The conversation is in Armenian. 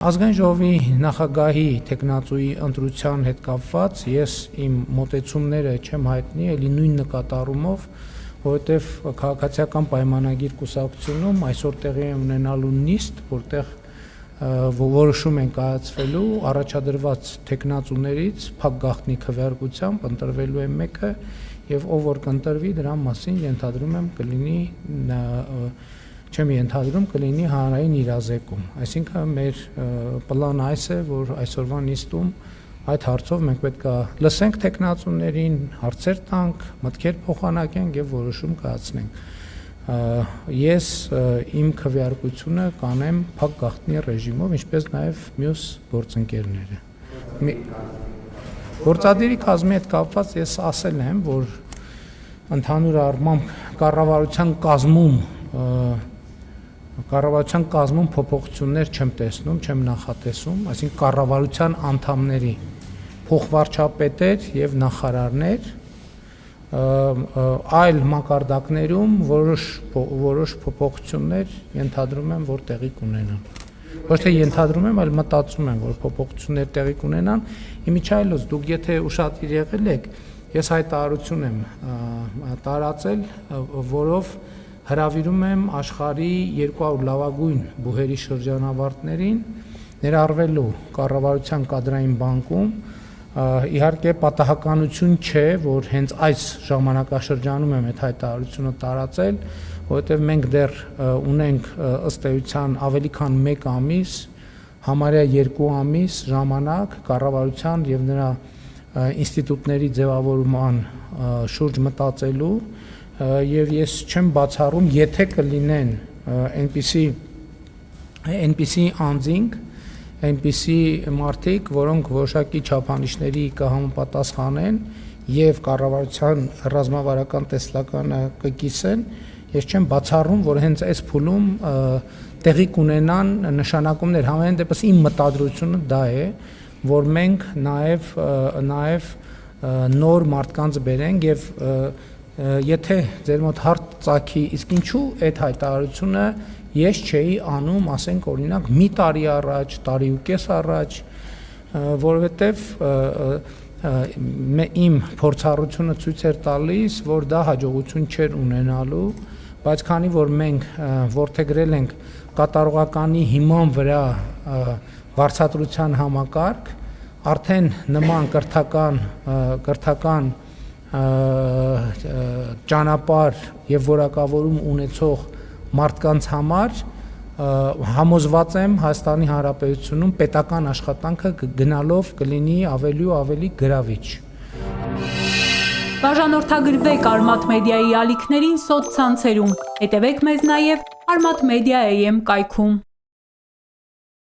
Ազգային ժողովի նախագահի տեխնացուի ընտրության հետ կապված ես իմ մոտեցումները չեմ հայտնի, էլի նույն նկատառումով, որովհետև քաղաքացիական պայմանագիր կուսակցությունում այսօր տեղի է ունենալու նիստ, որտեղ որոշում են կայացվելու առաջադրված տեխնացուներից փակ գաղտնի քվեարկությամբ ընտրվելու է մեկը եւ ով որ կընտրվի դրա մասին ենթադրում եմ կլինի չեմ ենթադրում կլինի հանրային իրազեկում, այսինքն մեր պլանը այս է, որ այսօրվա նիստում այդ հարցով մենք պետք է լսենք տեխնացուներին, հարցեր տանք, մտքեր փոխանակենք եւ որոշում կայացնենք։ Ես իմ քվեարկությունը կանեմ փակ գաղտնի ռեժիմով, ինչպես նաեւ մյուս գործընկերները։ Գործադիրի կազմի հետ կապված ես ասել եմ, որ ընդհանուր առմամբ կառավարության կազմում փոփոխություններ չեմ տեսնում, չեմ նախատեսում, այսինքն կառավարության անդամների փոխվարչապետեր եւ նախարարներ այլ մակարդակներում որոշ փոփոխություններ ենթադրում եմ, որ տեղի կունենան։ Ոչ թե ենթադրում եմ, այլ մտածում եմ, որ փոփոխություններ տեղի կունենան։ Իմիջայլոց դուք եթե ուշադիր եղել եք, ես հայտարարություն եմ տարածել, որով հրավիրում եմ աշխարհի 200 լավագույն բուհերի շրջանավարտներին ներառվելու կառավարության կադրային բանկում, իհարկե պատահականություն չէ, որ հենց այս ժամանակաշրջանում եմ այդ հայտարարությունը տարածել, որովհետև մենք դեռ ունենք ըստ էության ավելի քան 1 ամիս, համարյա 2 ամիս ժամանակ կառավարության եւ նրա ինստիտուտների ձևավորման շուրջ մտածելու եւ ես չեմ բացառում, եթե կլինեն այնպիսի անձինք, այնպիսի մարդիկ, որոնք որոշակի չափանիշների կհամապատասխանեն եւ կառավարության ռազմավարական տեսլականը կկիսեն, ես չեմ բացառում, որ հենց այս փուլում տեղի կունենան նշանակումներ, համենայն դեպս իմ մտադրությունը դա է, որ մենք նաեւ նոր մարդկանց բերենք եւ եթե ձեր մոտ հարց ծագի, իսկ ինչու այդ հայտարարությունը ես չէի անում, ասենք օրինակ մի տարի առաջ, տարի ու կես առաջ, որովհետև իմ փորձառությունը ցույց էր տալիս, որ դա հաջողություն չէր ունենալու, բայց քանի որ մենք որդեգրել ենք կատարողականի հիման վրա վարձատրության համակարգ, արդեն նման կրթական ճանապարհ եւ որակավորում ունեցող մարդկանց համար համոզված եմ Հայաստանի Հանրապետությունում պետական աշխատանքը գնալով կլինի ավելի ու ավելի գրավիչ։ Բաժանորդագրվեք Արմաթ մեդիայի ալիքներին սոցցանցերում, հետևեք մեզ նաև Armat Media AM կայքում։